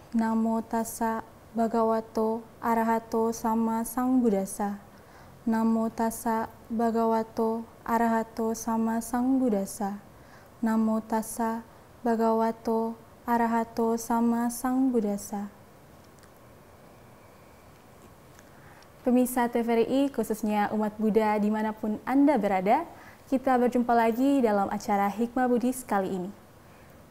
Namo tassa bhagavato arahato sama sambuddhassa. Namo tassa bhagavato arahato sama sambuddhassa. Namo tassa bhagavato arahato sama sambuddhassa. Pemirsa TVRI, khususnya umat Buddha dimanapun Anda berada, kita berjumpa lagi dalam acara Hikmah Buddhis kali ini.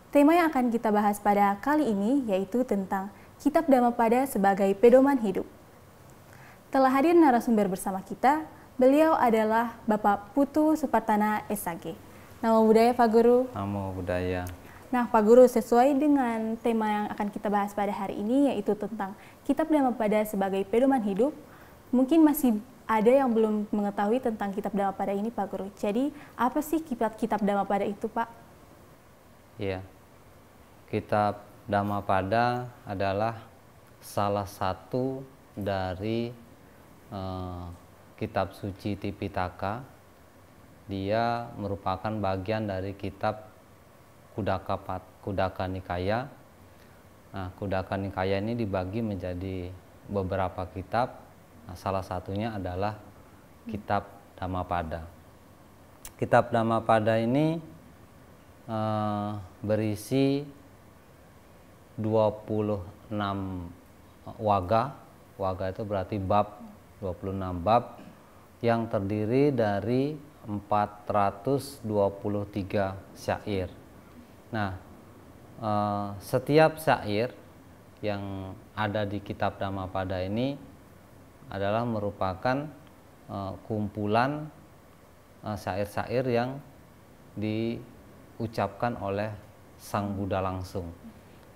Tema yang akan kita bahas pada kali ini yaitu tentang Kitab Dhammapada sebagai pedoman hidup. Telah hadir narasumber bersama kita, beliau adalah Bapak Putu Supartana SAG. Namo Buddhaya Pak Guru. Namo Buddhaya. Nah Pak Guru, sesuai dengan tema yang akan kita bahas pada hari ini yaitu tentang Kitab Dhammapada sebagai pedoman hidup, mungkin masih ada yang belum mengetahui tentang Kitab Dhammapada ini Pak Guru. Jadi apa sih Kitab Dhammapada itu Pak? Iya. Kitab Dhammapada adalah salah satu dari kitab suci Tipitaka. Dia merupakan bagian dari kitab Khuddaka Nikaya. Nah, Khuddaka Nikaya ini dibagi menjadi beberapa kitab. Nah, salah satunya adalah kitab Dhammapada. Kitab Dhammapada ini berisi 26 waga. Waga itu berarti bab, 26 bab yang terdiri dari 423 syair. Nah, setiap syair yang ada di kitab Dhammapada ini adalah merupakan kumpulan syair-syair yang diucapkan oleh Sang Buddha langsung.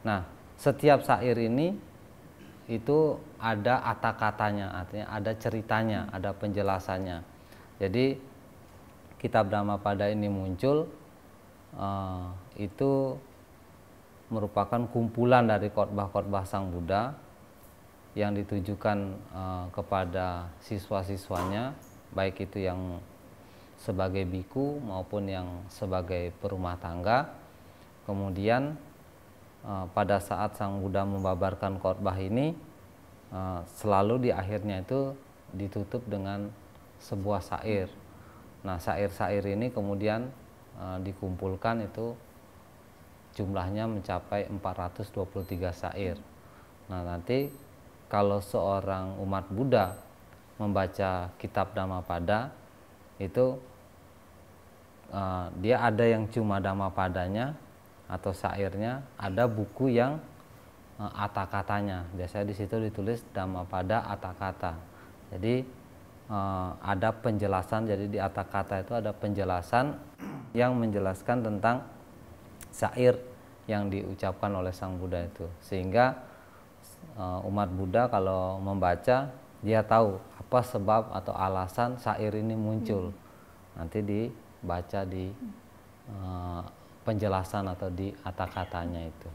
Nah, setiap syair ini itu ada kata-katanya, artinya ada ceritanya, ada penjelasannya. Jadi kitab Dhammapada ini muncul itu merupakan kumpulan dari khotbah-khotbah Sang Buddha yang ditujukan kepada siswa-siswanya, baik itu yang sebagai biku maupun yang sebagai perumah tangga. Kemudian pada saat Sang Buddha membabarkan khotbah ini, selalu di akhirnya itu ditutup dengan sebuah syair. Nah, syair-syair ini kemudian dikumpulkan, itu jumlahnya mencapai 423 syair. Nah, nanti kalau seorang umat Buddha membaca kitab Dhammapada itu dia ada yang cuma Dhammapadanya atau syairnya, ada buku yang kata-katanya. Biasanya di situ ditulis Dhammapada kata-kata. Jadi ada penjelasan, jadi di kata-kata itu ada penjelasan yang menjelaskan tentang syair yang diucapkan oleh Sang Buddha itu, sehingga umat Buddha kalau membaca dia tahu apa sebab atau alasan syair ini muncul. Nanti dibaca di penjelasan atau di kata-katanya itu.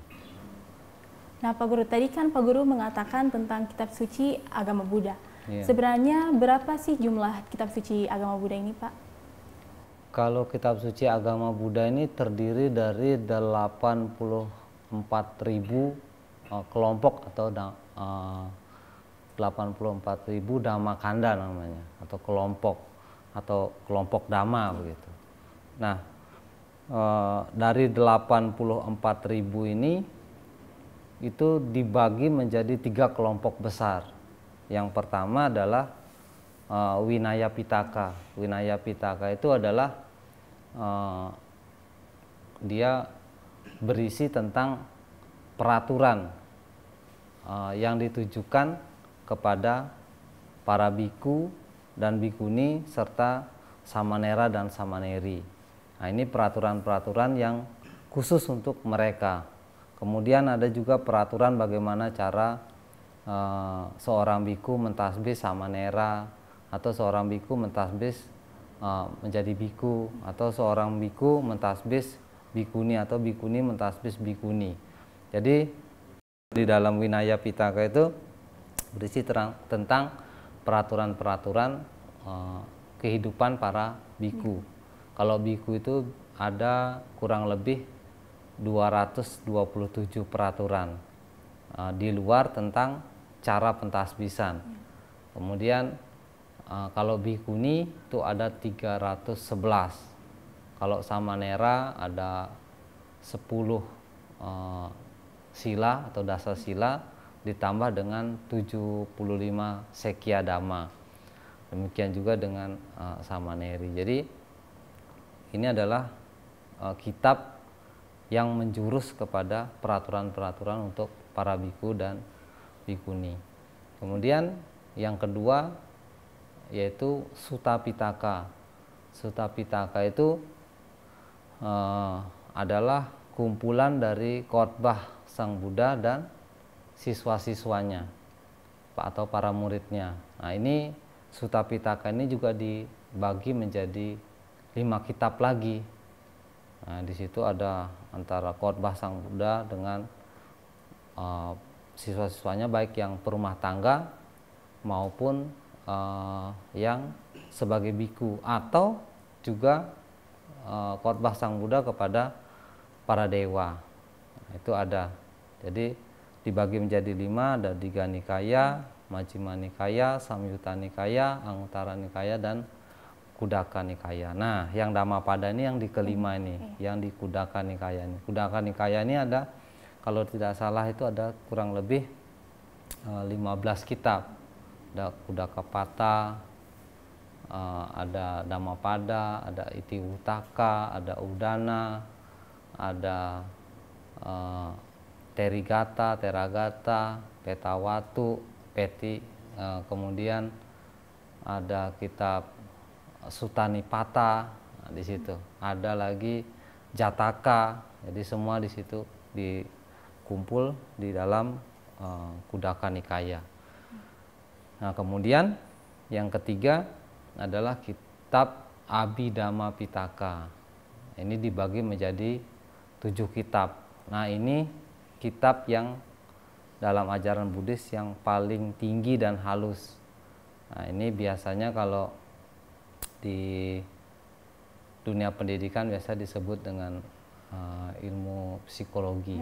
Nah Pak Guru, tadi kan Pak Guru mengatakan tentang kitab suci agama Buddha. Iya. Sebenarnya berapa sih jumlah kitab suci agama Buddha ini Pak? Kalau kitab suci agama Buddha ini terdiri dari 84.000 kelompok atau 84.000 Dhammakanda namanya, atau kelompok Dhamma begitu. Nah, dari 84.000 ini itu dibagi menjadi 3 kelompok besar. Yang pertama adalah Vinaya Pitaka. Vinaya Pitaka itu adalah dia berisi tentang peraturan yang ditujukan kepada para biku dan bikuni serta samanera dan samaneri. Nah, ini peraturan-peraturan yang khusus untuk mereka. Kemudian ada juga peraturan bagaimana cara seorang biku mentasbih samanera, atau seorang biku mentasbih menjadi biku, atau seorang biku mentasbih bikuni, atau bikuni mentasbih bikuni. Jadi di dalam Vinaya Pitaka itu berisi tentang peraturan-peraturan kehidupan para biku. Kalau biku itu ada kurang lebih 227 peraturan. di luar tentang cara pentasbisan. Kemudian kalau bikuni itu ada 311. Kalau samanera ada 10 sila atau dasar sila ditambah dengan 75 sekya dhamma. Demikian juga dengan samaneri. Jadi ini adalah kitab yang menjurus kepada peraturan-peraturan untuk para biku dan bikuni. Kemudian yang kedua yaitu Sutta Pitaka. Sutta Pitaka itu adalah kumpulan dari khotbah Sang Buddha dan siswa-siswanya atau para muridnya. Nah, ini Sutta Pitaka ini juga dibagi menjadi 5 kitab lagi. Nah, di situ ada antara khotbah Sang Buddha dengan siswa-siswanya, baik yang perumah tangga maupun yang sebagai biku, atau juga khotbah Sang Buddha kepada para dewa. Nah, itu ada. Jadi dibagi menjadi 5, ada Digha Nikaya, Majjhima Nikaya, Samyutta Nikaya, Anguttara Nikaya, dan Khuddaka Nikaya. Nah, yang Dhammapada ini yang di kelima ini, yang di Khuddaka Nikaya ini. Khuddaka Nikaya ini ada, kalau tidak salah itu ada kurang lebih 15 kitab. Ada Khuddakapata, ada Dhammapada, ada Itiwuttaka, ada Udana, ada Terigata, Teragata, Petawatu, Peti, kemudian ada kitab Sutta Nipata. Nah, di situ ada lagi Jataka. Jadi semua di situ dikumpul di dalam Khuddaka Nikaya. Nah, kemudian yang ketiga adalah kitab Abhidhamma Pitaka. Ini dibagi menjadi 7 kitab. Nah, ini kitab yang dalam ajaran Buddhis yang paling tinggi dan halus. Nah, ini biasanya kalau di dunia pendidikan biasa disebut dengan ilmu psikologi.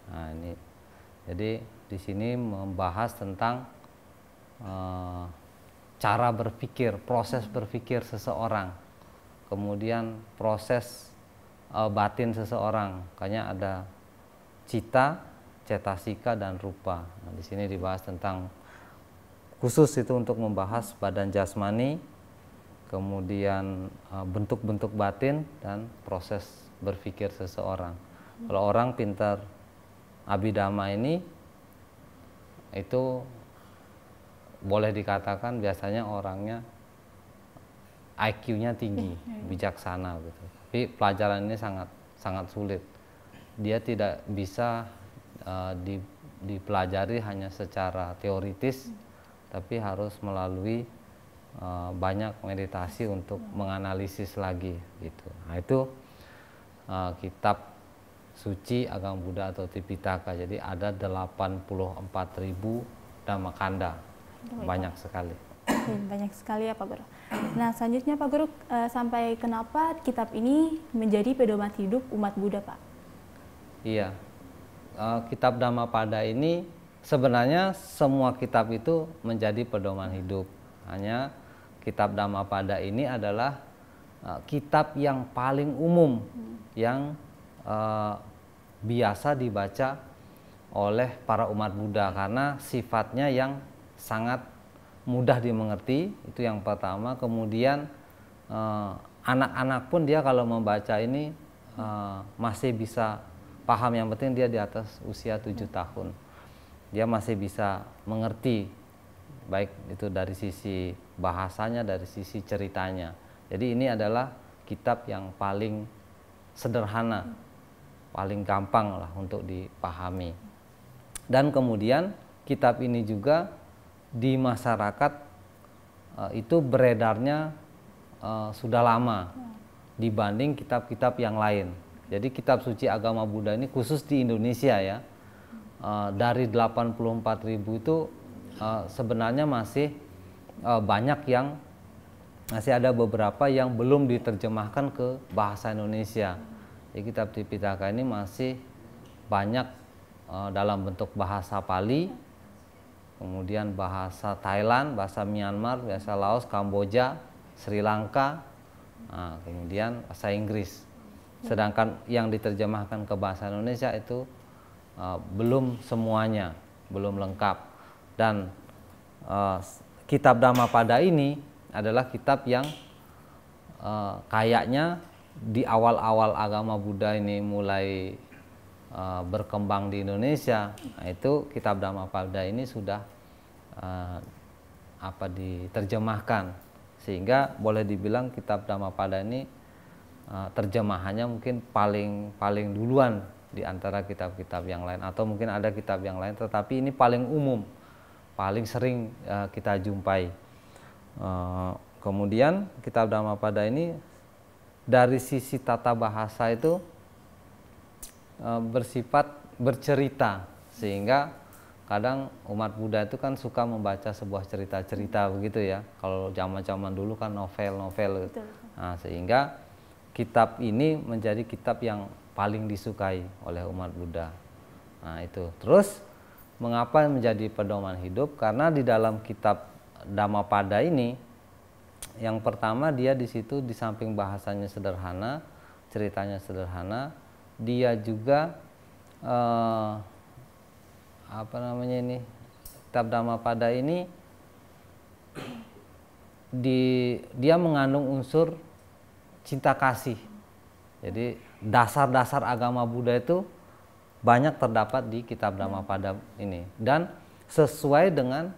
Nah, ini jadi di sini membahas tentang cara berpikir, proses berpikir seseorang, kemudian proses batin seseorang. Makanya ada cita, cetasika, dan rupa. Nah, di sini dibahas tentang khusus itu untuk membahas badan jasmani, kemudian bentuk-bentuk batin, dan proses berpikir seseorang. Kalau orang pintar Abhidhamma ini, itu boleh dikatakan biasanya orangnya IQ-nya tinggi, bijaksana gitu. Tapi pelajaran ini sangat sulit. Dia tidak bisa dipelajari hanya secara teoritis, tapi harus melalui banyak meditasi untuk menganalisis lagi gitu. Nah, itu kitab suci agama Buddha atau Tipitaka. Jadi ada 84.000 Dhammakanda. Banyak sekali. Banyak sekali ya Pak Guru. Nah, selanjutnya Pak Guru, sampai kenapa kitab ini menjadi pedoman hidup umat Buddha, Pak? Iya, kitab Dhammapada ini sebenarnya semua kitab itu menjadi pedoman hidup. Hanya kitab Dhammapada ini adalah kitab yang paling umum, yang biasa dibaca oleh para umat Buddha karena sifatnya yang sangat mudah dimengerti. Itu yang pertama. Kemudian anak-anak pun dia kalau membaca ini masih bisa paham. Yang penting dia di atas usia 7 tahun, dia masih bisa mengerti, baik itu dari sisi bahasanya, dari sisi ceritanya. Jadi ini adalah kitab yang paling sederhana, paling gampang lah untuk dipahami. Dan kemudian kitab ini juga di masyarakat itu beredarnya sudah lama dibanding kitab-kitab yang lain. Jadi kitab suci agama Buddha ini khusus di Indonesia ya, dari 84.000 itu sebenarnya masih banyak yang masih ada beberapa yang belum diterjemahkan ke bahasa Indonesia. Jadi kitab Tipitaka ini masih banyak dalam bentuk bahasa Pali, kemudian bahasa Thailand, bahasa Myanmar, bahasa Laos, Kamboja, Sri Lanka, kemudian bahasa Inggris. Sedangkan yang diterjemahkan ke bahasa Indonesia itu belum semuanya, belum lengkap. Dan kitab Dhammapada ini adalah kitab yang kayaknya di awal-awal agama Buddha ini mulai berkembang di Indonesia. Nah, itu kitab Dhammapada ini sudah diterjemahkan, sehingga boleh dibilang kitab Dhammapada ini terjemahannya mungkin paling duluan di antara kitab-kitab yang lain, atau mungkin ada kitab yang lain, tetapi ini paling umum, paling sering kita jumpai. Kemudian kitab Dhammapada ini dari sisi tata bahasa itu bersifat bercerita, sehingga kadang umat Buddha itu kan suka membaca sebuah cerita-cerita begitu ya. Kalau zaman-zaman dulu kan novel-novel. Nah, sehingga kitab ini menjadi kitab yang paling disukai oleh umat Buddha. Nah, itu. Terus mengapa menjadi pedoman hidup? Karena di dalam kitab Dhammapada ini, yang pertama dia di situ di samping bahasanya sederhana, ceritanya sederhana, dia juga kitab Dhammapada ini dia mengandung unsur cinta kasih. Jadi dasar-dasar agama Buddha itu banyak terdapat di kitab Dhammapada ini, dan sesuai dengan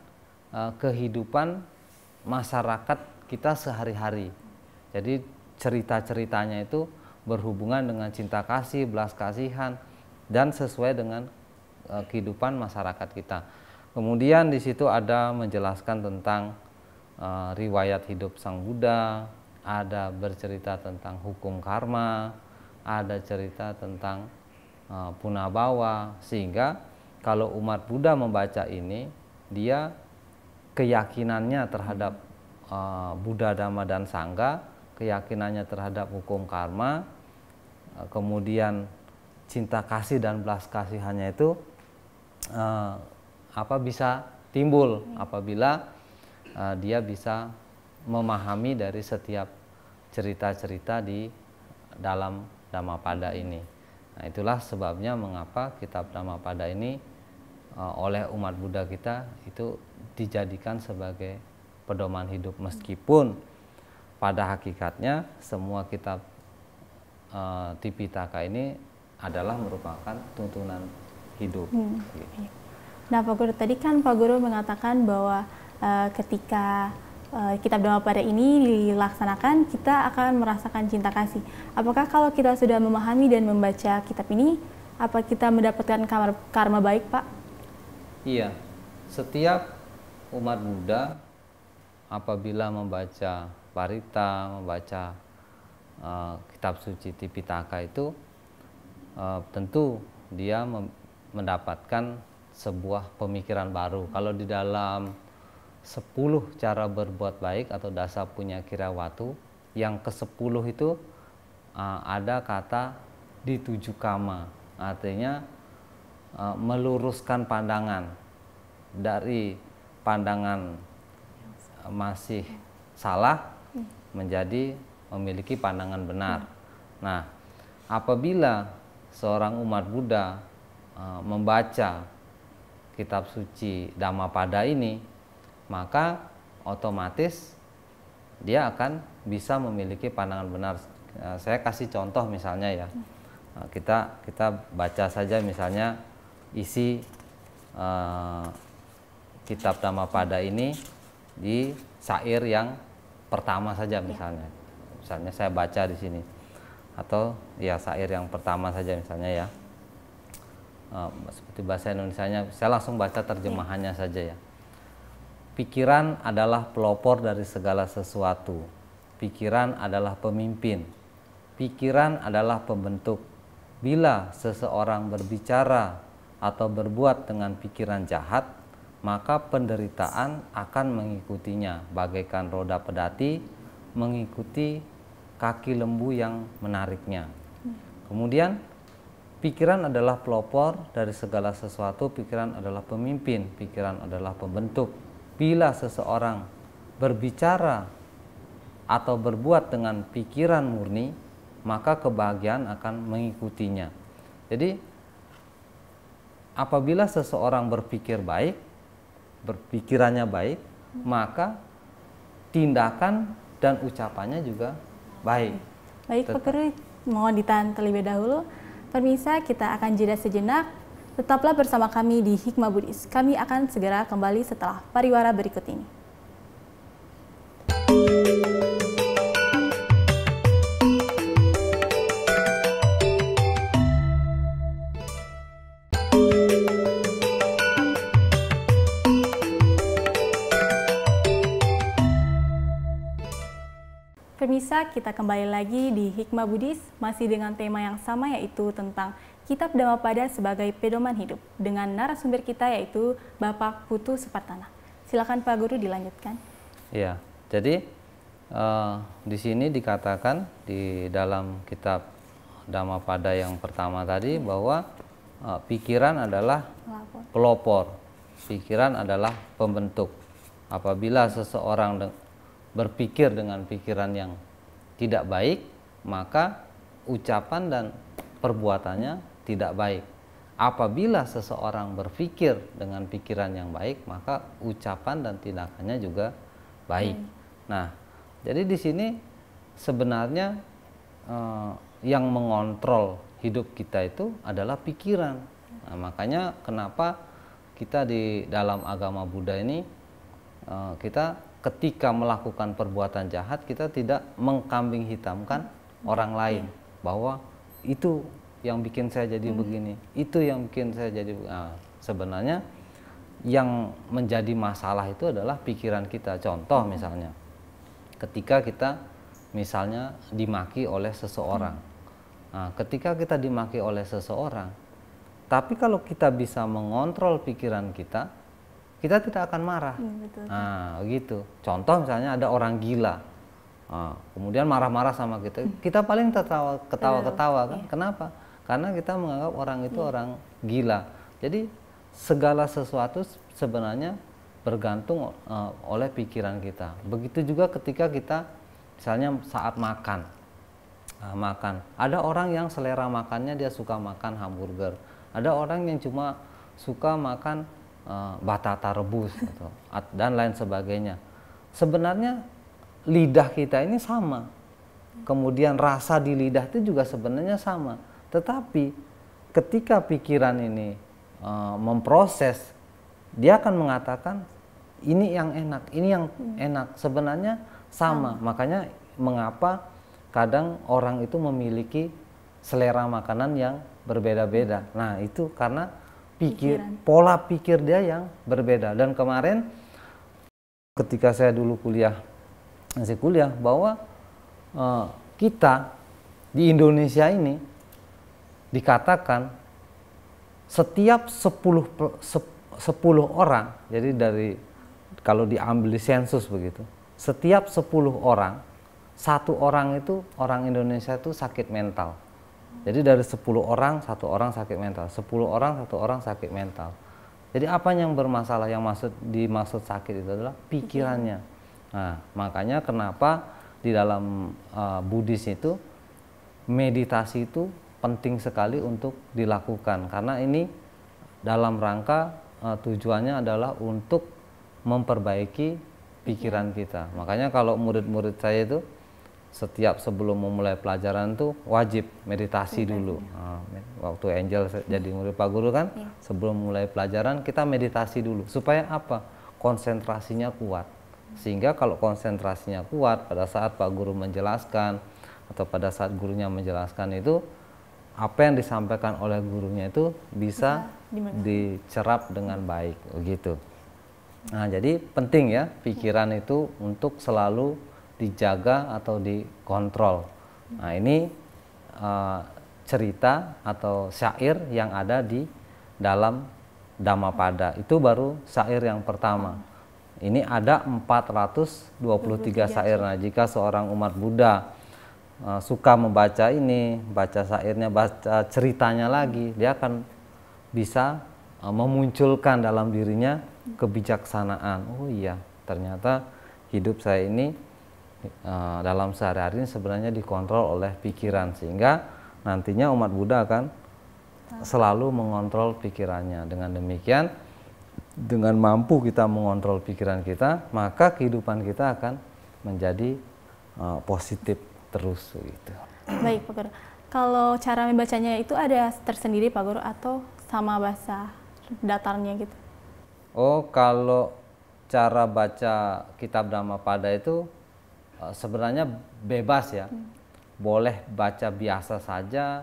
kehidupan masyarakat kita sehari-hari. Jadi cerita-ceritanya itu berhubungan dengan cinta kasih, belas kasihan, dan sesuai dengan kehidupan masyarakat kita. Kemudian di situ ada menjelaskan tentang riwayat hidup Sang Buddha, ada bercerita tentang hukum karma, ada cerita tentang Punabawa, sehingga kalau umat Buddha membaca ini, dia keyakinannya terhadap Buddha, Dhamma, dan Sangha, keyakinannya terhadap hukum karma, kemudian cinta kasih dan belas kasihannya itu bisa timbul apabila dia bisa memahami dari setiap cerita-cerita di dalam Dhammapada ini. Nah, itulah sebabnya mengapa kitab Dhammapada ini oleh umat Buddha kita itu dijadikan sebagai pedoman hidup, meskipun pada hakikatnya semua kitab Tipitaka ini adalah merupakan tuntunan hidup. Nah, Pak Guru, tadi kan Pak Guru mengatakan bahwa ketika kitab Dhammapada ini dilaksanakan, kita akan merasakan cinta kasih. Apakah kalau kita sudah memahami dan membaca kitab ini, apa kita mendapatkan karma baik, Pak? Iya, setiap umat Buddha apabila membaca Parita, membaca kitab suci Tipitaka itu tentu dia mendapatkan sebuah pemikiran baru. Kalau di dalam 10 cara berbuat baik atau dasa punya kirawatu, yang ke-10 itu ada kata dituju kama, artinya meluruskan pandangan dari pandangan masih salah menjadi memiliki pandangan benar. Nah, apabila seorang umat Buddha membaca kitab suci Dhammapada ini, maka otomatis dia akan bisa memiliki pandangan benar. Saya kasih contoh misalnya ya, kita baca saja misalnya isi kitab Dhammapada ini di syair yang pertama saja misalnya. Misalnya saya baca di sini, atau ya syair yang pertama saja misalnya ya. Seperti bahasa Indonesianya, saya langsung baca terjemahannya saja ya. Pikiran adalah pelopor dari segala sesuatu. Pikiran adalah pemimpin. Pikiran adalah pembentuk. Bila seseorang berbicara atau berbuat dengan pikiran jahat, maka penderitaan akan mengikutinya, bagaikan roda pedati mengikuti kaki lembu yang menariknya. Kemudian, pikiran adalah pelopor dari segala sesuatu, pikiran adalah pemimpin, pikiran adalah pembentuk. Bila seseorang berbicara atau berbuat dengan pikiran murni, maka kebahagiaan akan mengikutinya. Jadi apabila seseorang berpikir baik, berpikirannya baik, maka tindakan dan ucapannya juga baik. Baik Pak Guru, mohon ditahan terlebih dahulu. Pemirsa, kita akan jeda sejenak. Tetaplah bersama kami di Hikmah Buddhis. Kami akan segera kembali setelah pariwara berikut ini. Pemirsa, kita kembali lagi di Hikmah Buddhis, masih dengan tema yang sama, yaitu tentang Kitab Dhammapada sebagai pedoman hidup, dengan narasumber kita yaitu Bapak Putu Supartana. Silakan Pak Guru dilanjutkan. Ya, jadi di sini dikatakan di dalam Kitab Dhammapada yang pertama tadi bahwa pikiran adalah pelopor, pikiran adalah pembentuk. Apabila seseorang berpikir dengan pikiran yang tidak baik, maka ucapan dan perbuatannya tidak baik. Apabila seseorang berpikir dengan pikiran yang baik, maka ucapan dan tindakannya juga baik. Nah, jadi di sini sebenarnya yang mengontrol hidup kita itu adalah pikiran. Nah, makanya kenapa kita di dalam agama Buddha ini kita ketika melakukan perbuatan jahat, kita tidak mengkambing hitamkan orang lain, bahwa itu yang bikin saya jadi begini, itu yang bikin saya jadi sebenarnya yang menjadi masalah itu adalah pikiran kita. Contoh misalnya, ketika kita misalnya dimaki oleh seseorang, ketika kita dimaki oleh seseorang, tapi kalau kita bisa mengontrol pikiran kita tidak akan marah. Betul. Nah, gitu. Contoh misalnya ada orang gila, kemudian marah-marah sama kita, kita paling ketawa-ketawa kan? Kenapa? Karena kita menganggap orang itu orang gila. Jadi segala sesuatu sebenarnya bergantung oleh pikiran kita. Begitu juga ketika kita misalnya saat makan, ada orang yang selera makannya dia suka makan hamburger, ada orang yang cuma suka makan batata rebus gitu, dan lain sebagainya. Sebenarnya lidah kita ini sama, kemudian rasa di lidah itu juga sebenarnya sama. Tetapi ketika pikiran ini memproses, dia akan mengatakan ini yang enak, ini yang enak. Sebenarnya sama. Makanya mengapa kadang orang itu memiliki selera makanan yang berbeda-beda. Nah, itu karena pola pikir dia yang berbeda. Dan kemarin ketika saya dulu masih kuliah, bahwa kita di Indonesia ini dikatakan setiap 10 orang, jadi kalau diambil sensus begitu, setiap 10 orang, 1 orang itu orang Indonesia itu sakit mental. Jadi dari 10 orang, 1 orang sakit mental, 10 orang, 1 orang sakit mental. Jadi apa yang bermasalah, yang dimaksud sakit itu adalah pikirannya. Nah, makanya kenapa di dalam Buddhis itu meditasi itu penting sekali untuk dilakukan, karena ini dalam rangka tujuannya adalah untuk memperbaiki pikiran kita. Makanya kalau murid-murid saya itu setiap sebelum memulai pelajaran tuh wajib meditasi dulu. Waktu Angel jadi murid Pak Guru kan, sebelum mulai pelajaran kita meditasi dulu. Supaya apa? Konsentrasinya kuat. Sehingga kalau konsentrasinya kuat, pada saat Pak Guru menjelaskan atau pada saat gurunya menjelaskan itu, apa yang disampaikan oleh gurunya itu bisa dicerap dengan baik, begitu. Nah, jadi penting ya pikiran itu untuk selalu dijaga atau dikontrol. Nah, ini cerita atau syair yang ada di dalam Dhammapada. Itu baru syair yang pertama. Ini ada 423 syair. Nah, jika seorang umat Buddha suka membaca ini, baca syairnya, baca ceritanya lagi, dia akan bisa memunculkan dalam dirinya kebijaksanaan. Oh iya, ternyata hidup saya ini dalam sehari-hari sebenarnya dikontrol oleh pikiran, sehingga nantinya umat Buddha akan selalu mengontrol pikirannya. Dengan demikian, dengan mampu kita mengontrol pikiran kita, maka kehidupan kita akan menjadi positif terus gitu. Baik Pak Guru. Kalau cara membacanya itu ada tersendiri Pak Guru atau sama bahasa datarnya gitu? Oh, kalau cara baca kitab Dhammapada itu sebenarnya bebas ya. Boleh baca biasa saja,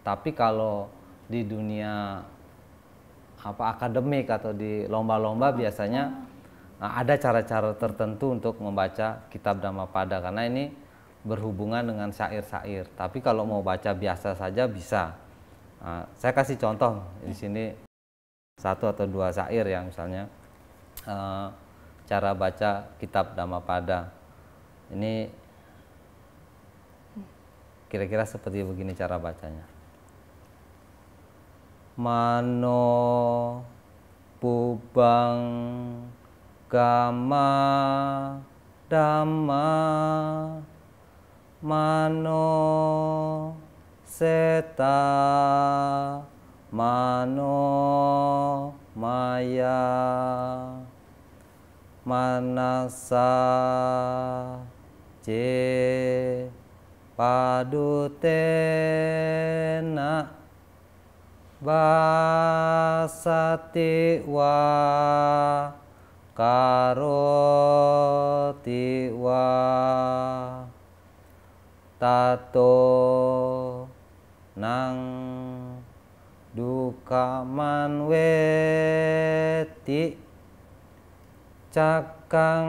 tapi kalau di dunia akademik atau di lomba-lomba biasanya ada cara-cara tertentu untuk membaca kitab Dhammapada, karena ini berhubungan dengan syair-syair. Tapi kalau mau baca biasa saja bisa. Saya kasih contoh di sini 1 atau 2 syair ya, misalnya cara baca kitab Dhammapada. Ini kira-kira seperti begini cara bacanya. Mano pubang gama dhamma mano seta mano maya manasa je padutena basati wa karoti wa tato nang duka manweti cakang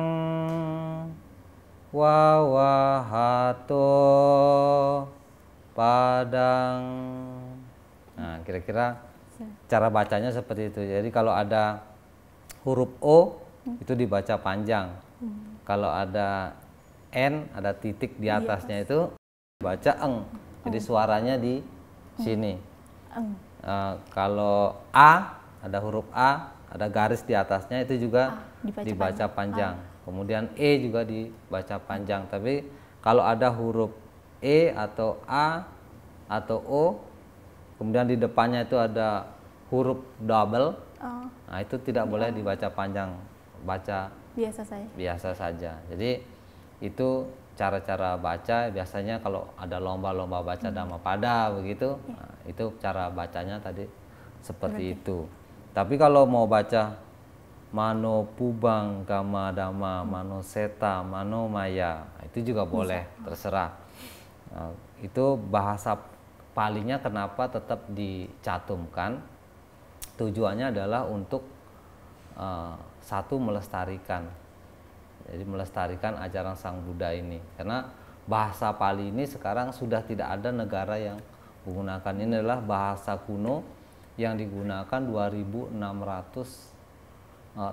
wawahato padang. Nah, kira-kira cara bacanya seperti itu. Jadi kalau ada huruf O itu dibaca panjang. Kalau ada N, ada titik di atasnya itu baca eng. Jadi suaranya di sini. Kalau A, ada huruf A, ada garis di atasnya itu juga dibaca panjang. Kemudian E juga dibaca panjang. Tapi kalau ada huruf E atau A atau O, kemudian di depannya itu ada huruf double, nah itu tidak boleh dibaca panjang, baca biasa saja. Jadi itu cara-cara baca. Biasanya kalau ada lomba-lomba baca Dhammapada begitu, nah, itu cara bacanya tadi seperti itu. Tapi kalau mau baca mano pubang gama dhamma mano seta mano maya, itu juga boleh, terserah. Nah, itu bahasa Palinya kenapa tetap dicantumkan? Tujuannya adalah untuk satu, melestarikan. Jadi melestarikan ajaran Sang Buddha ini. Karena bahasa Pali ini sekarang sudah tidak ada negara yang menggunakan. Ini adalah bahasa kuno yang digunakan 2600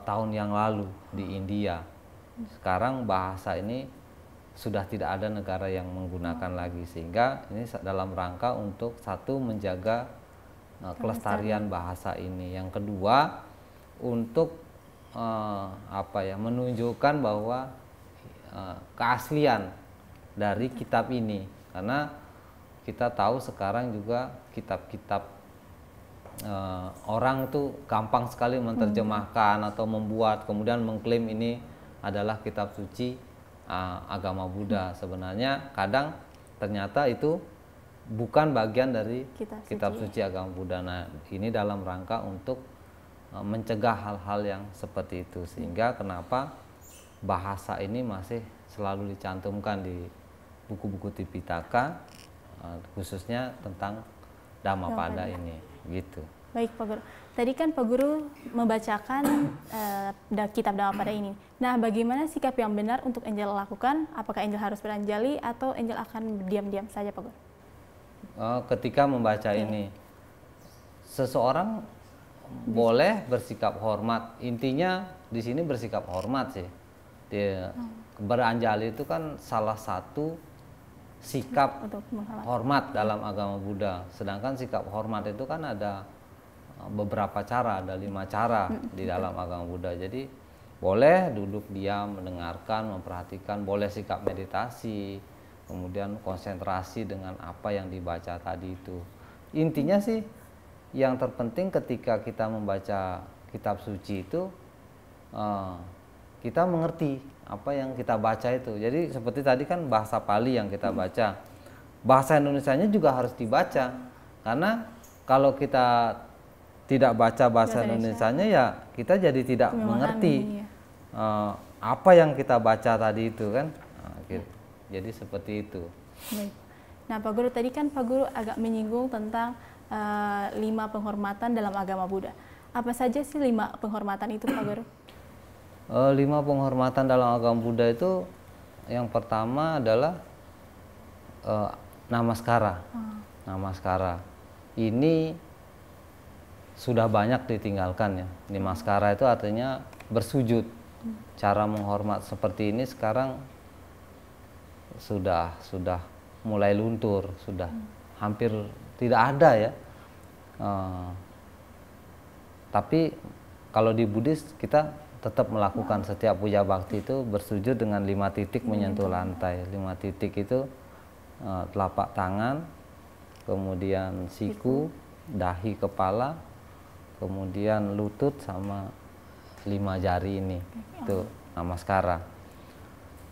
tahun yang lalu di India. Sekarang bahasa ini sudah tidak ada negara yang menggunakan lagi, sehingga ini dalam rangka untuk satu, menjaga kelestarian bahasa ini. Yang kedua, untuk menunjukkan bahwa keaslian dari kitab ini, karena kita tahu sekarang juga kitab-kitab orang itu gampang sekali menerjemahkan atau membuat, kemudian mengklaim ini adalah kitab suci agama Buddha. Sebenarnya kadang ternyata itu bukan bagian dari kitab suci agama Buddha. Nah, ini dalam rangka untuk mencegah hal-hal yang seperti itu, sehingga kenapa bahasa ini masih selalu dicantumkan di buku-buku Tipitaka, khususnya tentang Dhammapada ini gitu. Baik Pak Guru, tadi kan Pak Guru membacakan kitab Dhammapada ini. Nah, bagaimana sikap yang benar untuk Angel lakukan? Apakah Angel harus beranjali atau Angel akan diam-diam saja Pak Guru? Ketika membaca ini, seseorang boleh bersikap hormat. Intinya di sini bersikap hormat sih. Beranjali itu kan salah satu sikap untuk menghormati. hormat dalam agama Buddha. Sedangkan sikap hormat itu kan ada beberapa cara, ada 5 cara di dalam agama Buddha. Jadi boleh duduk diam, mendengarkan, memperhatikan, boleh sikap meditasi, kemudian konsentrasi dengan apa yang dibaca tadi itu. Intinya sih yang terpenting ketika kita membaca kitab suci itu kita mengerti apa yang kita baca itu. Jadi seperti tadi kan bahasa Pali yang kita baca, bahasa Indonesianya juga harus dibaca, karena kalau kita tidak baca bahasa Indonesianya ya kita jadi tidak mengerti apa yang kita baca tadi itu kan. Jadi seperti itu. Baik. Nah Pak Guru, tadi kan Pak Guru agak menyinggung tentang 5 penghormatan dalam agama Buddha. Apa saja sih 5 penghormatan itu Pak Guru? 5 penghormatan dalam agama Buddha itu yang pertama adalah namaskara. Namaskara ini sudah banyak ditinggalkan ya. Namaskara itu artinya bersujud. Cara menghormat seperti ini sekarang sudah mulai luntur, sudah hampir tidak ada ya. Tapi kalau di Buddhis kita tetap melakukan setiap puja bakti itu bersujud dengan 5 titik menyentuh lantai. 5 titik itu telapak tangan, kemudian siku, dahi kepala, kemudian lutut sama 5 jari ini. Itu namaskara.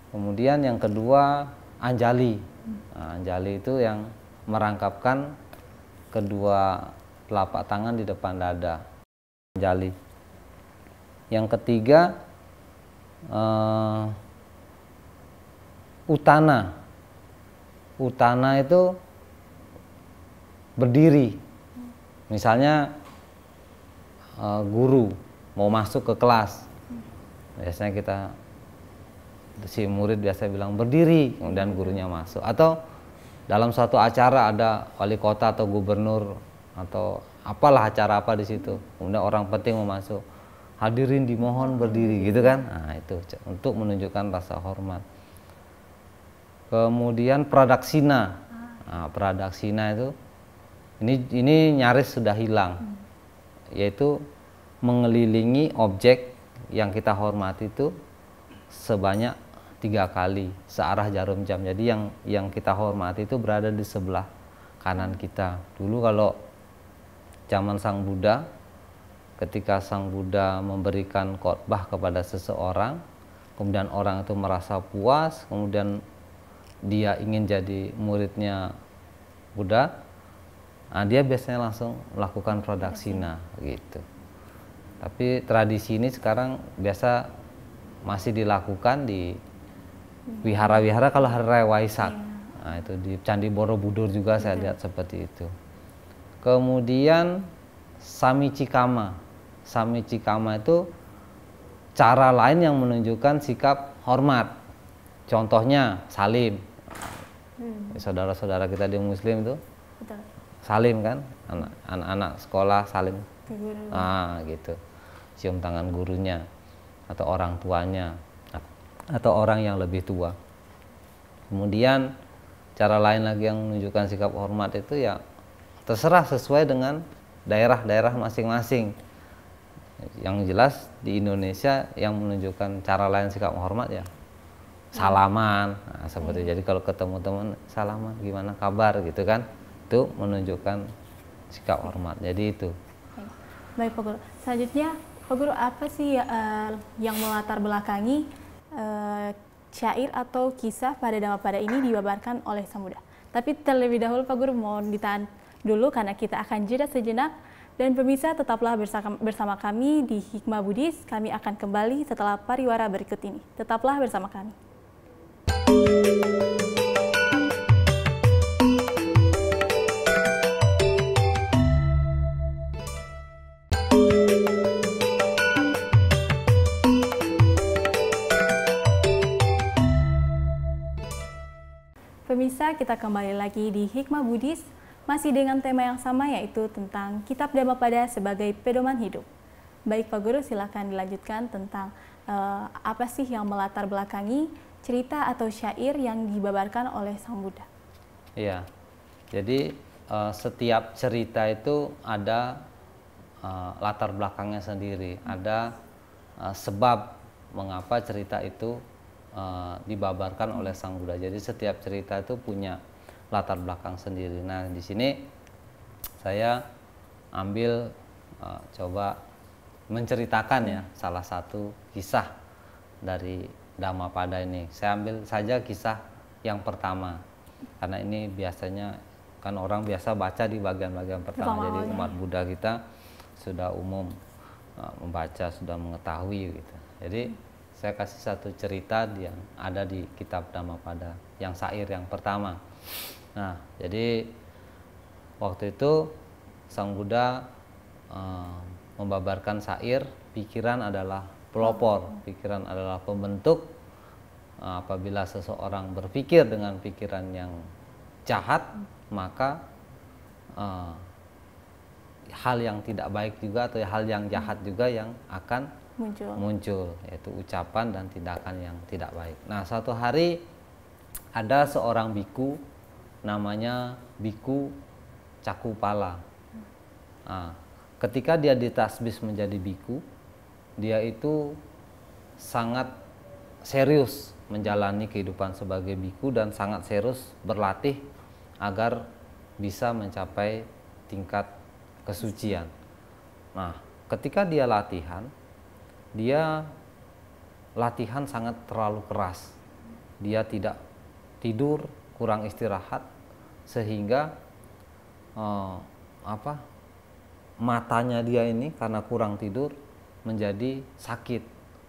Kemudian yang kedua anjali. Nah, anjali itu yang merangkapkan kedua telapak tangan di depan dada. Anjali. Yang ketiga utana. Utana itu berdiri. Misalnya guru mau masuk ke kelas, biasanya si murid biasa bilang berdiri, kemudian gurunya masuk. Atau dalam suatu acara ada wali kota atau gubernur atau apalah acara apa di situ, kemudian orang penting mau masuk, hadirin dimohon berdiri gitu kan. Nah itu untuk menunjukkan rasa hormat. Kemudian pradaksina. Nah, pradaksina itu ini nyaris sudah hilang, yaitu mengelilingi objek yang kita hormati itu sebanyak 3 kali searah jarum jam. Jadi yang kita hormati itu berada di sebelah kanan kita. Dulu kalau zaman Sang Buddha, ketika Sang Buddha memberikan khotbah kepada seseorang, kemudian orang itu merasa puas, kemudian dia ingin jadi muridnya Buddha, nah dia biasanya langsung melakukan pradaksina gitu. Tapi tradisi ini sekarang biasa masih dilakukan di wihara-wihara kalau hari raya Waisak. Nah, itu di Candi Borobudur juga saya lihat seperti itu. Kemudian samicikama. Samicikama itu cara lain yang menunjukkan sikap hormat. Contohnya salim. Saudara-saudara kita di Muslim itu salim kan, anak-anak sekolah salim. Nah, gitu. Cium tangan gurunya atau orang tuanya atau orang yang lebih tua. Kemudian cara lain lagi yang menunjukkan sikap hormat itu ya terserah sesuai dengan daerah-daerah masing-masing. Yang jelas di Indonesia yang menunjukkan cara lain sikap hormat ya salaman. Nah, seperti jadi kalau ketemu teman salaman, gimana kabar gitu kan, itu menunjukkan sikap hormat. Jadi itu. Baik Pak Guru. Selanjutnya Pak Guru, apa sih yang melatar belakangi syair atau kisah pada Dhammapada ini dibabarkan oleh Sang Buddha? Tapi terlebih dahulu Pak Guru mohon ditahan dulu karena kita akan jeda sejenak. Dan pemirsa tetaplah bersama kami di Hikmah Buddhis. Kami akan kembali setelah pariwara berikut ini. Tetaplah bersama kami. Pemirsa, kita kembali lagi di Hikmah Buddhis, masih dengan tema yang sama, yaitu tentang Kitab Dhammapada sebagai pedoman hidup. Baik Pak Guru, silakan dilanjutkan tentang apa sih yang melatar belakangi cerita atau syair yang dibabarkan oleh Sang Buddha. Iya. Jadi setiap cerita itu ada latar belakangnya sendiri, ada sebab mengapa cerita itu dibabarkan oleh Sang Buddha. Jadi setiap cerita itu punya latar belakang sendiri. Nah, di sini saya ambil coba menceritakan ya salah satu kisah dari Dhammapada ini. Saya ambil saja kisah yang pertama, karena ini biasanya kan orang biasa baca di bagian-bagian pertama. Jadi umat Buddha kita sudah umum membaca, sudah mengetahui gitu. Jadi saya kasih satu cerita yang ada di kitab Dhammapada, yang syair yang pertama. Nah, jadi waktu itu Sang Buddha membabarkan syair, pikiran adalah pelopor, pikiran adalah pembentuk. Apabila seseorang berpikir dengan pikiran yang jahat, maka hal yang tidak baik juga atau hal yang jahat juga yang akan muncul, yaitu ucapan dan tindakan yang tidak baik. Nah, suatu hari ada seorang biku namanya Biku Cakupala. Nah, ketika dia ditasbih menjadi biku, dia itu sangat serius menjalani kehidupan sebagai biku dan sangat serius berlatih agar bisa mencapai tingkat kesucian. Nah, ketika dia latihan sangat terlalu keras. Dia tidak tidur, kurang istirahat, sehingga matanya dia ini karena kurang tidur menjadi sakit.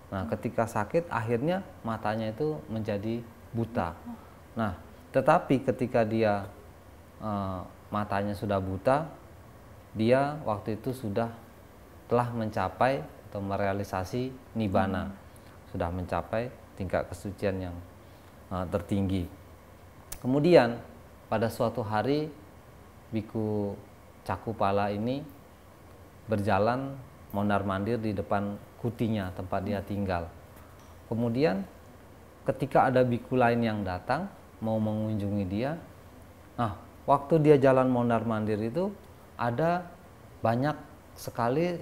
Nah, ketika sakit akhirnya matanya itu menjadi buta. Nah, tetapi ketika dia matanya sudah buta, dia waktu itu telah mencapai atau merealisasi nibbana, sudah mencapai tingkat kesucian yang tertinggi. Kemudian pada suatu hari Biku Cakupala ini berjalan mondar-mandir di depan kutinya, tempat dia tinggal. Kemudian ketika ada biku lain yang datang mau mengunjungi dia, nah, waktu dia jalan mondar-mandir itu ada banyak sekali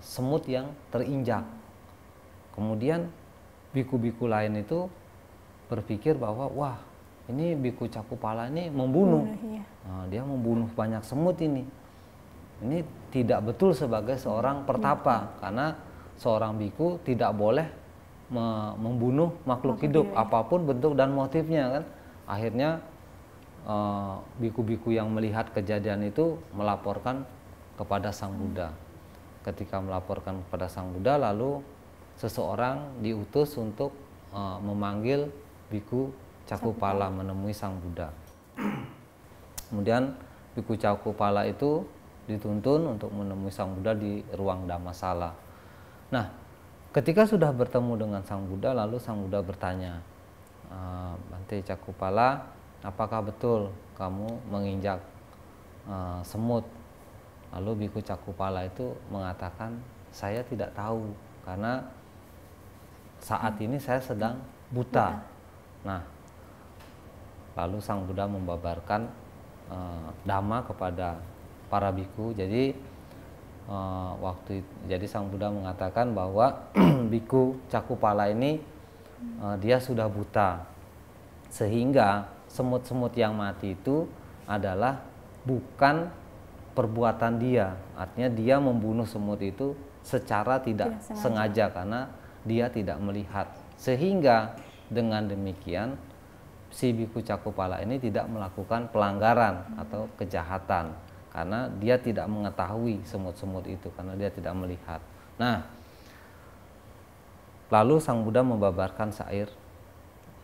semut yang terinjak. Kemudian biku-biku lain itu berpikir bahwa wah, ini Biku Cakupala ini membunuh. Nah, dia membunuh banyak semut ini. Ini tidak betul sebagai seorang pertapa, karena seorang biku tidak boleh membunuh makhluk hidup apapun bentuk dan motifnya kan. Akhirnya biku-biku yang melihat kejadian itu melaporkan kepada Sang Buddha. Ketika melaporkan kepada Sang Buddha, lalu seseorang diutus untuk memanggil Biku Cakupala menemui Sang Buddha. Kemudian Biku Cakupala itu dituntun untuk menemui Sang Buddha di ruang Dhammasala. Nah, ketika sudah bertemu dengan Sang Buddha, lalu Sang Buddha bertanya, Bante Cakupala, apakah betul kamu menginjak semut? Lalu Biku Cakupala itu mengatakan, saya tidak tahu karena saat ini saya sedang buta. Nah, lalu Sang Buddha membabarkan Dhamma kepada para biku. Jadi jadi Sang Buddha mengatakan bahwa Biku Cakupala ini dia sudah buta, sehingga semut-semut yang mati itu adalah bukan perbuatan dia. Artinya dia membunuh semut itu secara tidak sengaja karena dia tidak melihat. Sehingga dengan demikian si Biku Cakupala ini tidak melakukan pelanggaran atau kejahatan, karena dia tidak mengetahui semut-semut itu, karena dia tidak melihat. Nah, lalu Sang Buddha membabarkan syair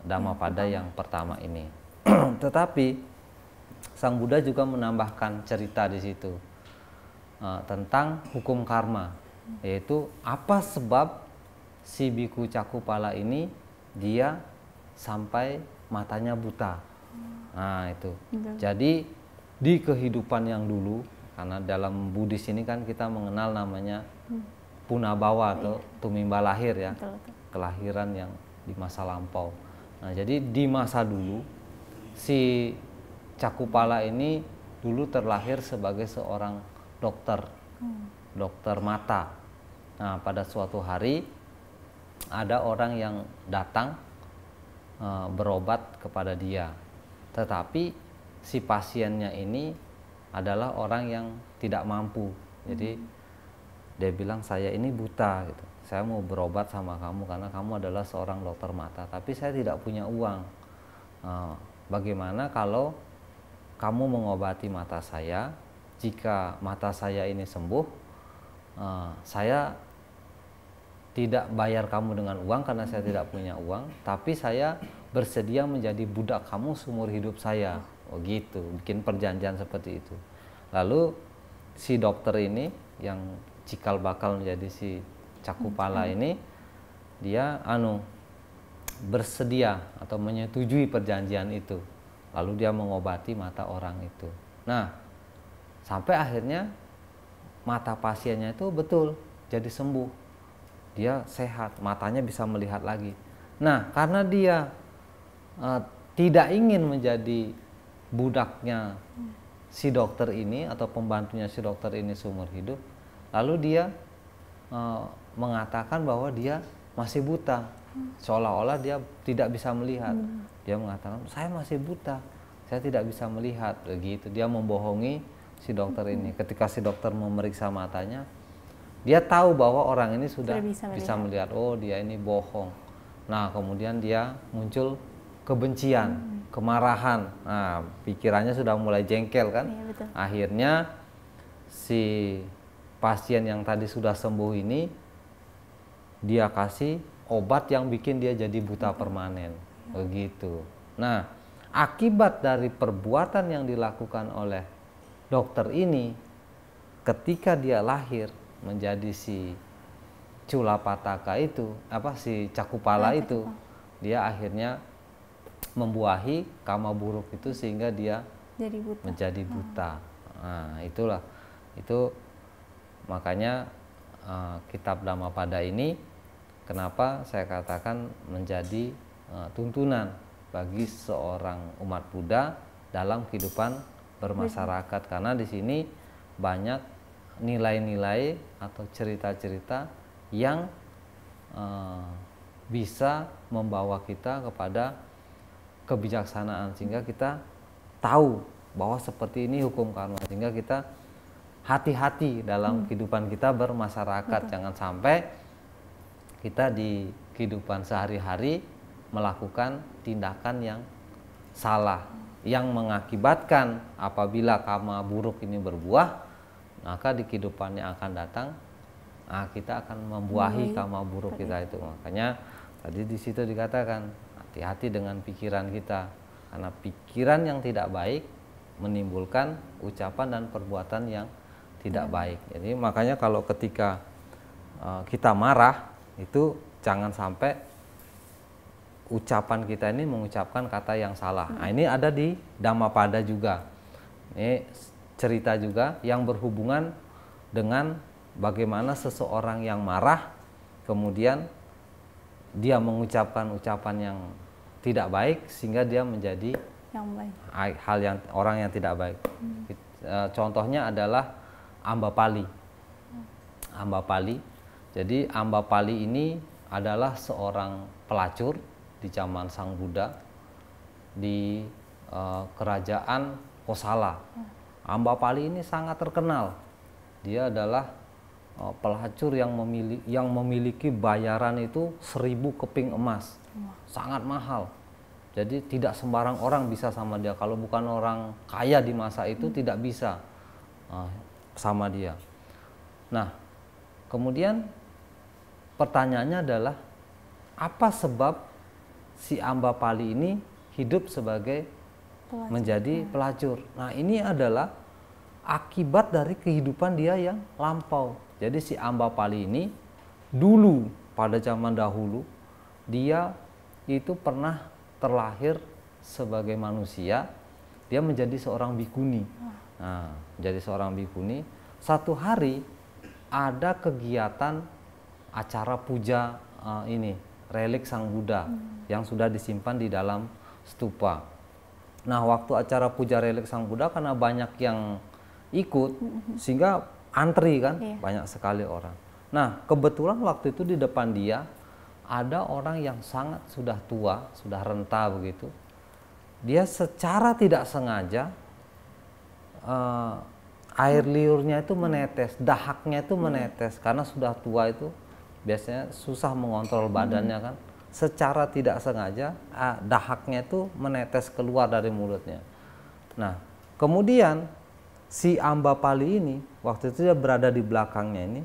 Dhammapada yang pertama ini. Tetapi Sang Buddha juga menambahkan cerita di situ tentang hukum karma, yaitu apa sebab si Biku Cakupala ini dia sampai matanya buta. Nah, itu. Jadi di kehidupan yang dulu, karena dalam Buddhis ini kan kita mengenal namanya Punabawa atau tumimba lahir ya, kelahiran yang di masa lampau. Nah, jadi di masa dulu si Cakupala ini dulu terlahir sebagai seorang dokter, dokter mata. Nah, pada suatu hari ada orang yang datang berobat kepada dia, tetapi si pasiennya ini adalah orang yang tidak mampu. Jadi dia bilang, saya ini buta gitu, saya mau berobat sama kamu karena kamu adalah seorang dokter mata, tapi saya tidak punya uang. Bagaimana kalau kamu mengobati mata saya? Jika mata saya ini sembuh, saya tidak bayar kamu dengan uang karena saya tidak punya uang, tapi saya bersedia menjadi budak kamu seumur hidup saya. Oh gitu, bikin perjanjian seperti itu. Lalu si dokter ini yang cikal bakal menjadi si Cakupala ini, dia bersedia atau menyetujui perjanjian itu. Lalu dia mengobati mata orang itu. Nah, sampai akhirnya mata pasiennya itu betul jadi sembuh. Dia sehat, matanya bisa melihat lagi. Nah, karena dia tidak ingin menjadi budaknya si dokter ini atau pembantunya si dokter ini seumur hidup, lalu dia mengatakan bahwa dia masih buta, seolah-olah dia tidak bisa melihat. Dia mengatakan, saya masih buta, saya tidak bisa melihat, begitu. Dia membohongi si dokter ini. Ketika si dokter memeriksa matanya, dia tahu bahwa orang ini sudah bisa melihat. Oh, dia ini bohong. Nah, kemudian dia muncul kebencian, kemarahan. Nah, pikirannya sudah mulai jengkel kan. Iya, betul. Akhirnya si pasien yang tadi sudah sembuh ini, dia kasih obat yang bikin dia jadi buta permanen. Begitu. Nah, akibat dari perbuatan yang dilakukan oleh dokter ini, ketika dia lahir menjadi si Culapataka itu, si Cakupala itu, dia akhirnya membuahi kama buruk itu sehingga dia menjadi buta. Nah, itulah, itu makanya kitab Dhammapada ini kenapa saya katakan menjadi tuntunan bagi seorang umat Buddha dalam kehidupan bermasyarakat, karena di sini banyak nilai-nilai atau cerita-cerita yang bisa membawa kita kepada kebijaksanaan, sehingga kita tahu bahwa seperti ini hukum karma, sehingga kita hati-hati dalam kehidupan kita bermasyarakat. Jangan sampai kita di kehidupan sehari-hari melakukan tindakan yang salah, yang mengakibatkan apabila karma buruk ini berbuah, maka di kehidupan yang akan datang kita akan membuahi karma buruk kita itu. Makanya tadi di situ dikatakan hati-hati dengan pikiran kita, karena pikiran yang tidak baik menimbulkan ucapan dan perbuatan yang tidak baik. Jadi makanya kalau ketika kita marah itu jangan sampai ucapan kita ini mengucapkan kata yang salah. Nah, ini ada di Dhammapada juga. Ini cerita juga yang berhubungan dengan bagaimana seseorang yang marah kemudian dia mengucapkan ucapan yang tidak baik sehingga dia menjadi orang yang tidak baik. Contohnya adalah Ambapali. Ambapali. Jadi Ambapali ini adalah seorang pelacur di zaman Sang Buddha di kerajaan Kosala. Ambapali ini sangat terkenal. Dia adalah pelacur yang memiliki bayaran itu 1000 keping emas. Sangat mahal. Jadi tidak sembarang orang bisa sama dia. Kalau bukan orang kaya di masa itu tidak bisa sama dia. Nah, kemudian pertanyaannya adalah apa sebab si Ambapali ini hidup sebagai menjadi pelacur? Nah, ini adalah akibat dari kehidupan dia yang lampau. Jadi si Ambapali ini dulu pada zaman dahulu dia itu pernah terlahir sebagai manusia, dia menjadi seorang bikuni. Nah, menjadi seorang bikuni. Satu hari ada kegiatan acara puja relik Sang Buddha yang sudah disimpan di dalam stupa. Nah, waktu acara puja relik Sang Buddha karena banyak yang ikut sehingga antri kan, banyak sekali orang. Nah, kebetulan waktu itu di depan dia ada orang yang sangat sudah tua, sudah renta begitu. Dia secara tidak sengaja air liurnya itu menetes, dahaknya itu menetes karena sudah tua itu biasanya susah mengontrol badannya kan. Secara tidak sengaja dahaknya itu menetes keluar dari mulutnya. Nah, kemudian si Ambapali ini waktu itu dia berada di belakangnya ini,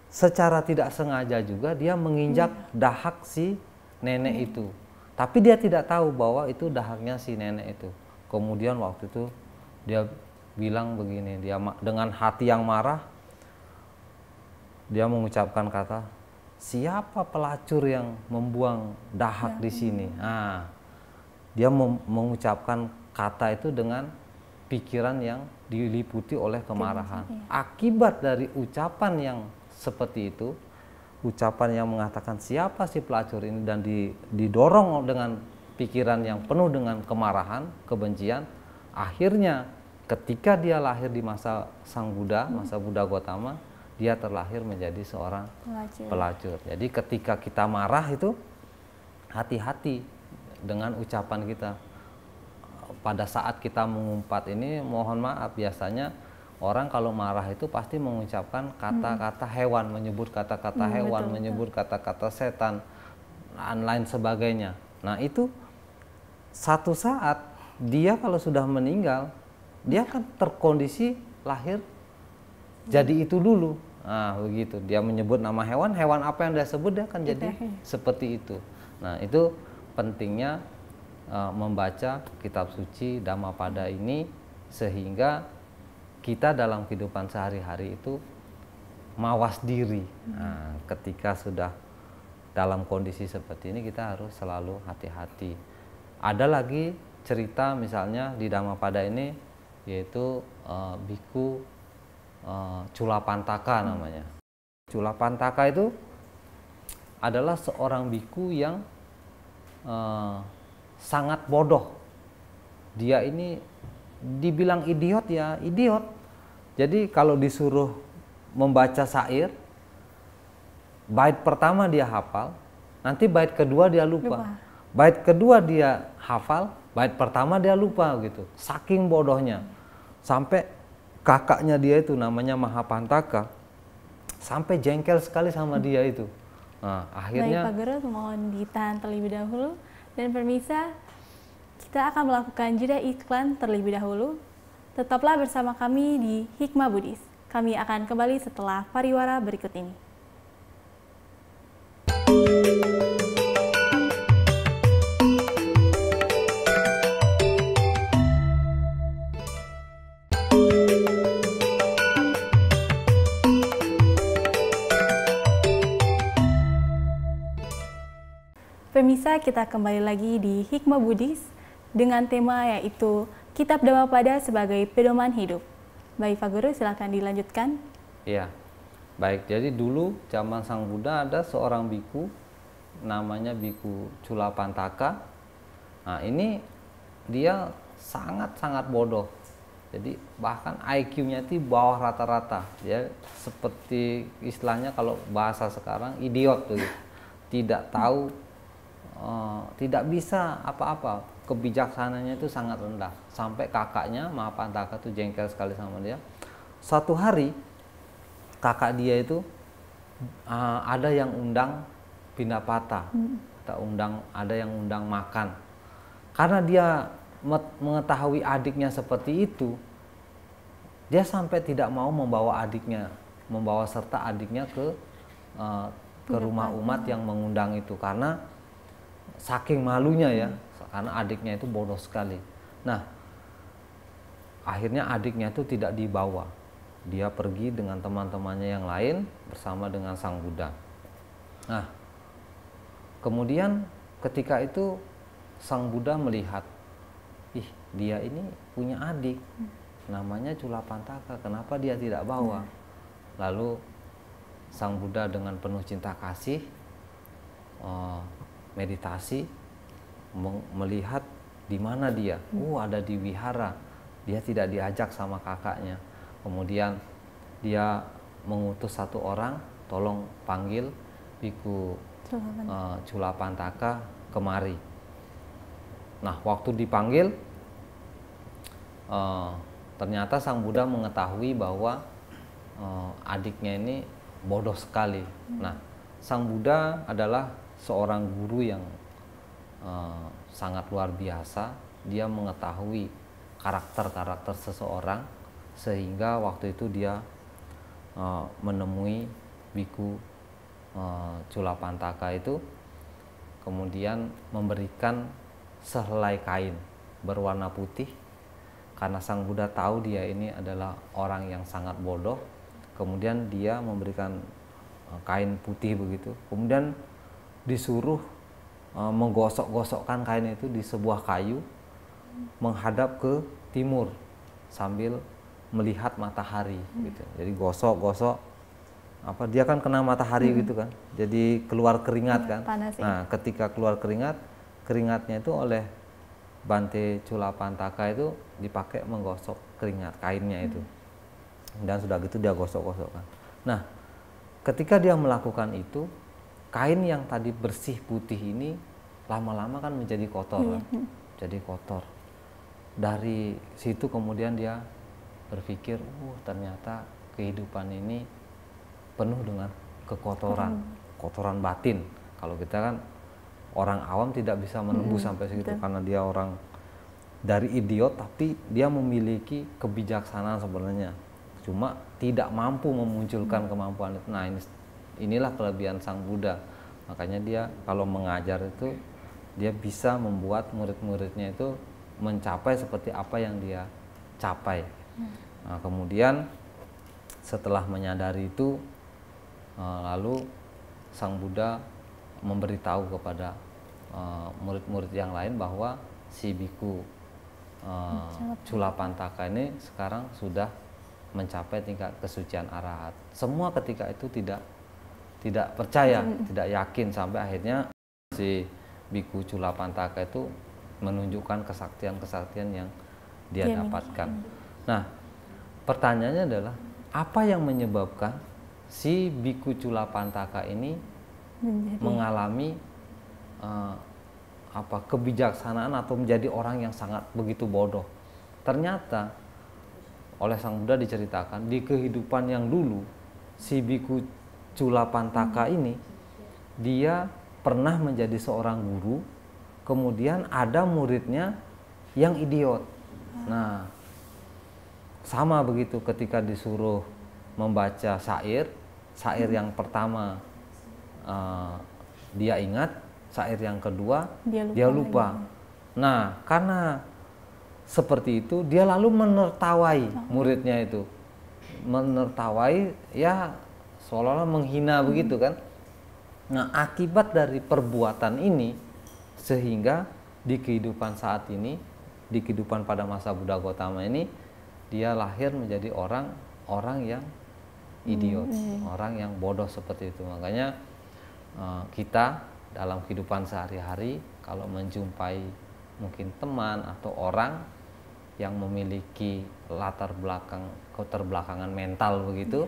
secara tidak sengaja juga dia menginjak dahak si nenek itu. Tapi dia tidak tahu bahwa itu dahaknya si nenek itu. Kemudian waktu itu dia bilang begini, dia dengan hati yang marah dia mengucapkan kata, siapa pelacur yang membuang dahak di sini? Nah, dia mengucapkan kata itu dengan pikiran yang diliputi oleh kemarahan. Akibat dari ucapan yang seperti itu, ucapan yang mengatakan siapa si pelacur ini dan didorong dengan pikiran yang penuh dengan kemarahan, kebencian, akhirnya ketika dia lahir di masa Sang Buddha, masa Buddha Gautama, dia terlahir menjadi seorang pelacur. Jadi ketika kita marah itu hati-hati dengan ucapan kita. Pada saat kita mengumpat ini, mohon maaf, biasanya orang kalau marah itu pasti mengucapkan kata-kata hewan, menyebut kata-kata hewan, menyebut kata-kata setan, dan lain sebagainya. Nah itu satu saat dia kalau sudah meninggal, dia kan terkondisi lahir jadi itu dulu. Nah begitu, dia menyebut nama hewan, hewan apa yang dia sebut dia akan jadi seperti itu. Nah itu pentingnya membaca kitab suci Dhammapada ini sehingga kita dalam kehidupan sehari-hari itu mawas diri. Nah, ketika sudah dalam kondisi seperti ini kita harus selalu hati-hati. Ada lagi cerita misalnya di Dhammapada ini yaitu biku Culapantaka namanya. Culapantaka itu adalah seorang biku yang sangat bodoh. Dia ini dibilang idiot ya idiot. Jadi kalau disuruh membaca syair, bait pertama dia hafal, nanti bait kedua dia lupa. Bait kedua dia hafal, bait pertama dia lupa gitu. Saking bodohnya. Sampai kakaknya dia itu namanya Mahapantaka sampai jengkel sekali sama dia itu. Nah, akhirnya Baik Pak Guru, mohon ditahan terlebih dahulu. Dan pemirsa, kita akan melakukan jeda iklan terlebih dahulu. Tetaplah bersama kami di Hikmah Buddhis. Kami akan kembali setelah pariwara berikut ini. Pemirsa, kita kembali lagi di Hikmah Buddhis dengan tema yaitu Kitab Dhammapada sebagai pedoman hidup. Baik Pak Guru, silakan dilanjutkan. Iya, baik. Jadi dulu zaman Sang Buddha ada seorang biku namanya biku Culapantaka. Nah ini dia sangat-sangat bodoh. Jadi bahkan IQ-nya itu bawah rata-rata. Ya seperti istilahnya kalau bahasa sekarang idiot tuh. Tidak tahu, tidak bisa apa-apa, kebijaksanaannya itu sangat rendah. Sampai kakaknya Mahapantaka tuh jengkel sekali sama dia. Suatu hari kakak dia itu ada yang undang Pindapata, ada yang undang makan. Karena dia mengetahui adiknya seperti itu, dia sampai tidak mau membawa serta adiknya ke rumah umat yang mengundang itu karena saking malunya ya, karena adiknya itu bodoh sekali. Nah, akhirnya adiknya itu tidak dibawa. Dia pergi dengan teman-temannya yang lain bersama dengan Sang Buddha. Nah, kemudian ketika itu Sang Buddha melihat, dia ini punya adik, namanya Culapantaka, kenapa dia tidak bawa? Lalu Sang Buddha dengan penuh cinta kasih meditasi melihat Di mana dia? Oh, ada di wihara. Dia tidak diajak sama kakaknya. Kemudian dia mengutus satu orang, tolong panggil Biku Culapantaka kemari. Nah, waktu dipanggil, ternyata Sang Buddha mengetahui bahwa adiknya ini bodoh sekali. Nah, Sang Buddha adalah seorang guru yang sangat luar biasa. Dia mengetahui karakter-karakter seseorang, sehingga waktu itu dia menemui Biku Culapantaka itu, kemudian memberikan sehelai kain berwarna putih, karena Sang Buddha tahu dia ini adalah orang yang sangat bodoh. Kemudian dia memberikan kain putih begitu, kemudian disuruh menggosok-gosokkan kain itu di sebuah kayu menghadap ke timur sambil melihat matahari gitu. Jadi gosok-gosok, apa, dia kan kena matahari gitu kan, jadi keluar keringat kan. Panas, ya. Nah, ketika keluar keringatnya itu oleh Bante Culapantaka itu dipakai menggosok keringat kainnya itu, dan sudah gitu dia gosok-gosokkan. Nah, ketika dia melakukan itu, kain yang tadi bersih putih ini lama-lama kan menjadi kotor kan? Jadi kotor. Dari situ kemudian dia berpikir, ternyata kehidupan ini penuh dengan kekotoran, kotoran batin. Kalau kita kan orang awam tidak bisa menembus sampai segitu, karena dia orang dari idiot tapi dia memiliki kebijaksanaan sebenarnya, cuma tidak mampu memunculkan kemampuan itu. Nah, inilah kelebihan Sang Buddha. Makanya dia kalau mengajar itu dia bisa membuat murid-muridnya itu mencapai seperti apa yang dia capai. Nah, kemudian setelah menyadari itu, lalu Sang Buddha memberitahu kepada murid-murid yang lain bahwa si Biku Culapantaka ini sekarang sudah mencapai tingkat kesucian arahat. Semua ketika itu tidak percaya, tidak yakin, sampai akhirnya si Biku Culapantaka itu menunjukkan kesaktian-kesaktian yang dia dapatkan. Nah, pertanyaannya adalah apa yang menyebabkan si Biku Culapantaka ini mengalami kebijaksanaan atau menjadi orang yang sangat begitu bodoh? Ternyata oleh Sang Buddha diceritakan di kehidupan yang dulu, si Biku Culapantaka ini dia pernah menjadi seorang guru, kemudian ada muridnya yang idiot. Nah, sama begitu ketika disuruh membaca syair yang pertama dia ingat, syair yang kedua dia lupa. Nah, karena seperti itu dia lalu menertawai muridnya itu, menertawai, ya seolah-olah menghina begitu kan. Nah, akibat dari perbuatan ini sehingga di kehidupan saat ini, di kehidupan pada masa Buddha Gautama ini, dia lahir menjadi orang yang idiot, orang yang bodoh seperti itu. Makanya kita dalam kehidupan sehari-hari kalau menjumpai mungkin teman atau orang yang memiliki keterbelakangan mental begitu,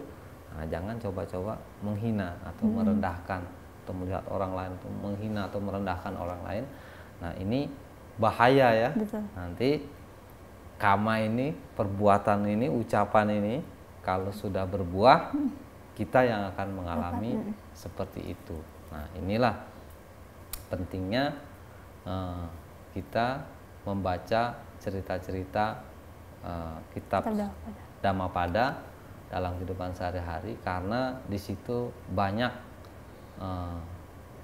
nah, jangan coba-coba menghina atau merendahkan, atau melihat orang lain atau menghina atau merendahkan orang lain. Nah, ini bahaya ya. Betul. Nanti kama ini, perbuatan ini, ucapan ini kalau sudah berbuah, kita yang akan mengalami seperti itu. Nah, inilah pentingnya kita membaca cerita-cerita kitab Dhammapada dalam kehidupan sehari-hari, karena di situ banyak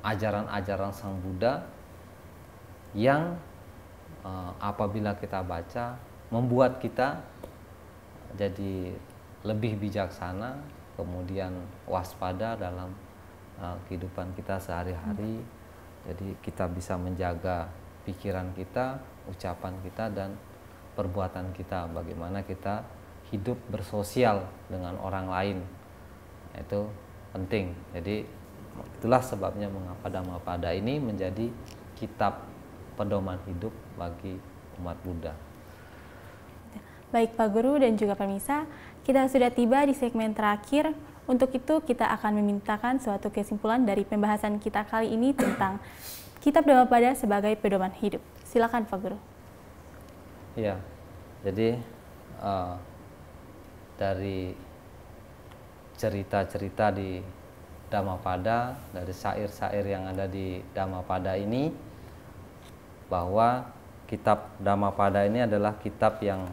ajaran-ajaran Sang Buddha yang apabila kita baca membuat kita jadi lebih bijaksana, kemudian waspada dalam kehidupan kita sehari-hari. Jadi kita bisa menjaga pikiran kita, ucapan kita, dan perbuatan kita, bagaimana kita hidup bersosial dengan orang lain. Itu penting. Jadi itulah sebabnya mengapa Dhammapada ini menjadi kitab pedoman hidup bagi umat Buddha. Baik Pak Guru dan juga pemirsa, kita sudah tiba di segmen terakhir. Untuk itu kita akan memintakan suatu kesimpulan dari pembahasan kita kali ini tentang Kitab Dhammapada sebagai pedoman hidup. Silakan Pak Guru. Ya, jadi dari cerita-cerita di Dhammapada, dari syair-syair yang ada di Dhammapada ini, bahwa kitab Dhammapada ini adalah kitab yang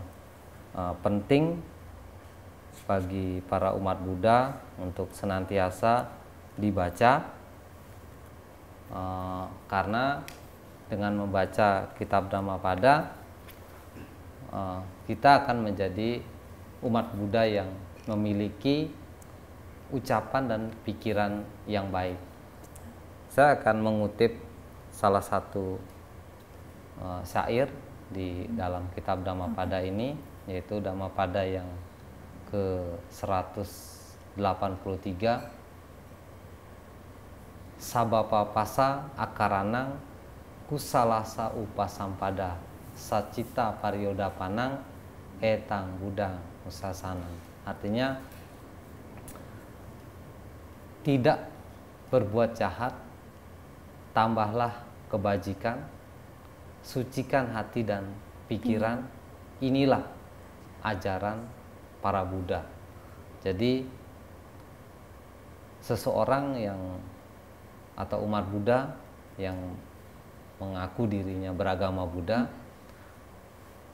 penting bagi para umat Buddha untuk senantiasa dibaca, karena dengan membaca kitab Dhammapada kita akan menjadi umat Buddha yang memiliki ucapan dan pikiran yang baik. Saya akan mengutip salah satu syair di dalam kitab Dhammapada ini, yaitu Dhammapada yang ke-183. Sabapa pasa akaranang kusalasa upasampada sacita paryodapanang etang Buddha usasanang. Artinya, tidak berbuat jahat, tambahlah kebajikan, sucikan hati dan pikiran. Inilah ajaran para Buddha. Jadi seseorang yang atau umat Buddha yang mengaku dirinya beragama Buddha,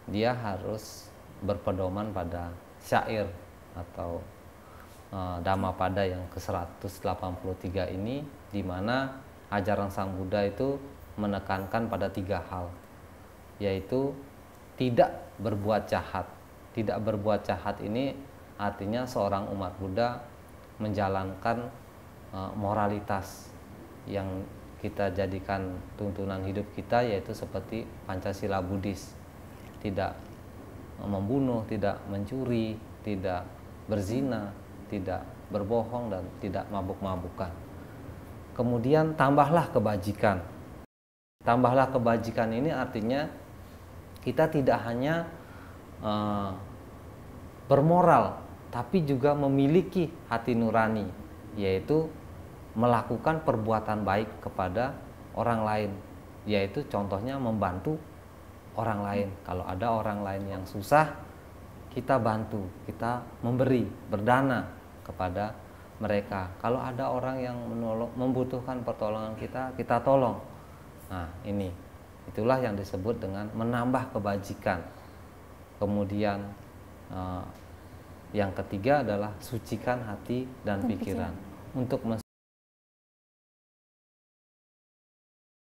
dia harus berpedoman pada syair atau Dhammapada yang ke-183 ini, di mana ajaran Sang Buddha itu menekankan pada 3 hal, yaitu tidak berbuat jahat. Tidak berbuat jahat ini artinya seorang umat Buddha menjalankan moralitas yang kita jadikan tuntunan hidup kita, yaitu seperti Pancasila Buddhis. Tidak membunuh, tidak mencuri, tidak berzina, tidak berbohong, dan tidak mabuk-mabukan. Kemudian tambahlah kebajikan. Tambahlah kebajikan ini artinya kita tidak hanya bermoral, tapi juga memiliki hati nurani, yaitu melakukan perbuatan baik kepada orang lain, yaitu contohnya membantu orang lain. Kalau ada orang lain yang susah, kita bantu, kita memberi, berdana kepada mereka. Kalau ada orang yang membutuhkan pertolongan kita, kita tolong. Nah, itulah yang disebut dengan menambah kebajikan. Kemudian yang ketiga adalah sucikan hati dan pikiran. Untuk